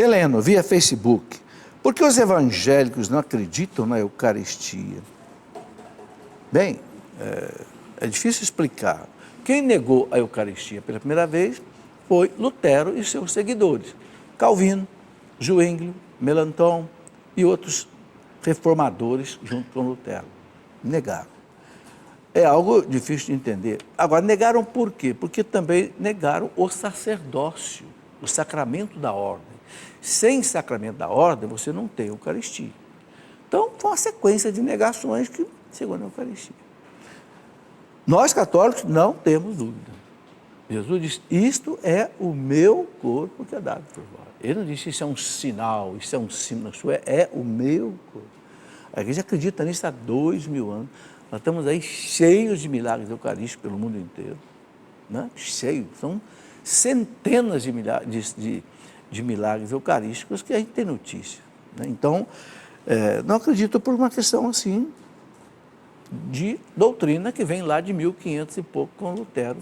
Heleno, via Facebook, por que os evangélicos não acreditam na Eucaristia? Bem, é difícil explicar. Quem negou a Eucaristia pela primeira vez foi Lutero e seus seguidores. Calvino, Zwinglio, Melanchthon e outros reformadores junto com Lutero. Negaram. É algo difícil de entender. Agora, negaram por quê? Porque também negaram o sacerdócio, o sacramento da ordem. Sem sacramento da ordem, você não tem Eucaristia. Então, foi uma sequência de negações que chegou na Eucaristia. Nós, católicos, não temos dúvida. Jesus disse, isto é o meu corpo que é dado por vós. Ele não disse, isso é um sinal, isso é um símbolo, isso é o meu corpo. A igreja acredita nisso há 2000 anos. Nós estamos aí cheios de milagres eucarísticos pelo mundo inteiro. Né? Cheios. São centenas de milagres eucarísticos que a gente tem notícia. Né? Então, não acredito por uma questão assim de doutrina que vem lá de 1500 e pouco com Lutero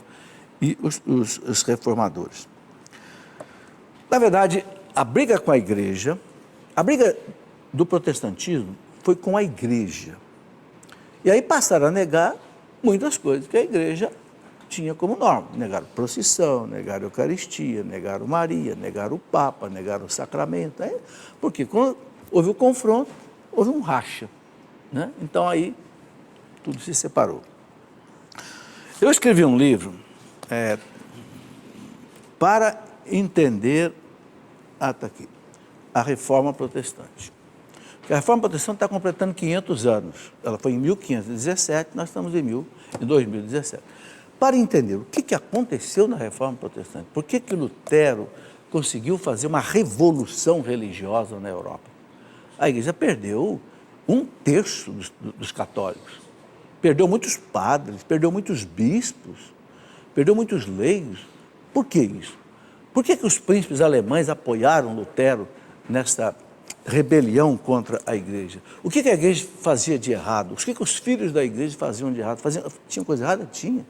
e os reformadores. Na verdade, a briga com a igreja, a briga do protestantismo foi com a igreja. E aí passaram a negar muitas coisas que a igreja tinha como norma. Negaram procissão, negaram Eucaristia, negaram Maria, negaram o Papa, negaram o sacramento. Porque quando houve o confronto, houve um racha. Né? Então aí tudo se separou. Eu escrevi um livro para entender, está aqui, a Reforma Protestante. Porque a Reforma Protestante está completando 500 anos. Ela foi em 1517, nós estamos em 2017. Para entender o que aconteceu na Reforma Protestante, por que Lutero conseguiu fazer uma revolução religiosa na Europa? A igreja perdeu 1/3 dos católicos. Perdeu muitos padres, perdeu muitos bispos, perdeu muitos leigos. Por que isso? Por que os príncipes alemães apoiaram Lutero nessa rebelião contra a igreja? O que a igreja fazia de errado? O que os filhos da igreja faziam de errado? Tinha coisa errada? Tinha.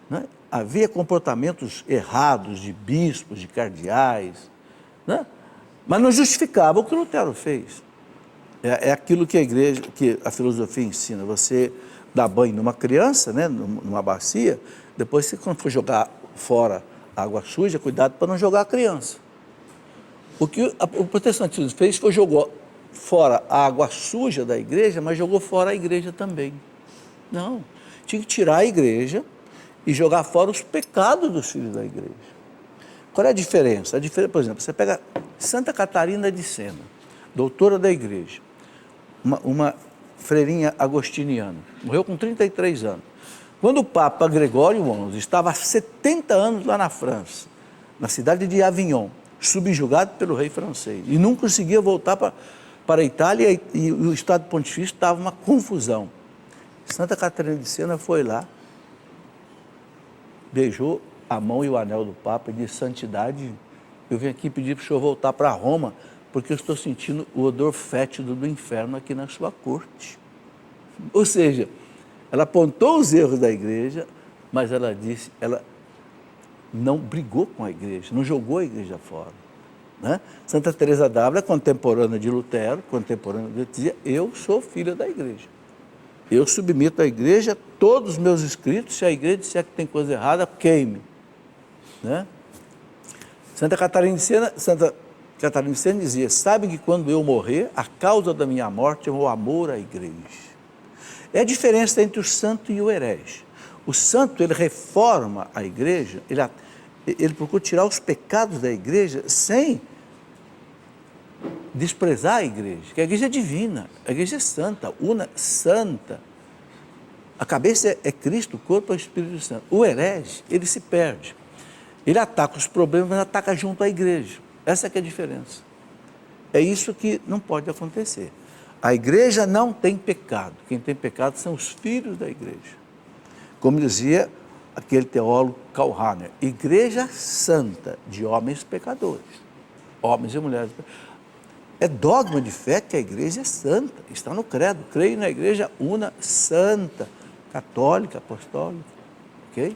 Né? Havia comportamentos errados de bispos, de cardeais, né? Mas não justificava o que Lutero fez. É aquilo que a igreja, que a filosofia ensina, você dá banho numa criança, né, numa bacia, depois você, quando for jogar fora a água suja, cuidado para não jogar a criança. O que o protestantismo fez foi jogou fora a água suja da igreja, mas jogou fora a igreja também. Não, tinha que tirar a igreja e jogar fora os pecados dos filhos da igreja. Qual é a diferença? A diferença, por exemplo, você pega Santa Catarina de Sena, doutora da igreja, uma freirinha agostiniana, morreu com 33 anos. Quando o Papa Gregório XI estava há 70 anos lá na França, na cidade de Avignon, subjugado pelo rei francês, e não conseguia voltar para a Itália, e o Estado Pontifício estava uma confusão. Santa Catarina de Sena foi lá, beijou a mão e o anel do Papa e disse, santidade, eu vim aqui pedir para o senhor voltar para Roma, porque eu estou sentindo o odor fétido do inferno aqui na sua corte. Ou seja, ela apontou os erros da igreja, mas ela disse, ela não brigou com a igreja, não jogou a igreja fora. Né? Santa Teresa d'Ávila, contemporânea de Lutero, dizia, eu sou filha da igreja. Eu submeto à igreja todos os meus escritos, se a igreja disser que tem coisa errada, queime. Né? Santa Catarina de Sena dizia, sabem que quando eu morrer, a causa da minha morte é o amor à igreja. É a diferença entre o santo e o herege. O santo, ele reforma a igreja, ele procura tirar os pecados da igreja sem desprezar a igreja, que a igreja é divina, a igreja é santa, una, santa. A cabeça é Cristo, o corpo é o Espírito Santo. O herege, ele se perde. Ele ataca os problemas, mas ataca junto à igreja. Essa é que é a diferença. É isso que não pode acontecer. A igreja não tem pecado. Quem tem pecado são os filhos da igreja. Como dizia aquele teólogo Karl Rahner, igreja santa de homens pecadores. Homens e mulheres pecadores. É dogma de fé que a igreja é santa. Está no credo. Creio na igreja una, santa, católica, apostólica. Ok?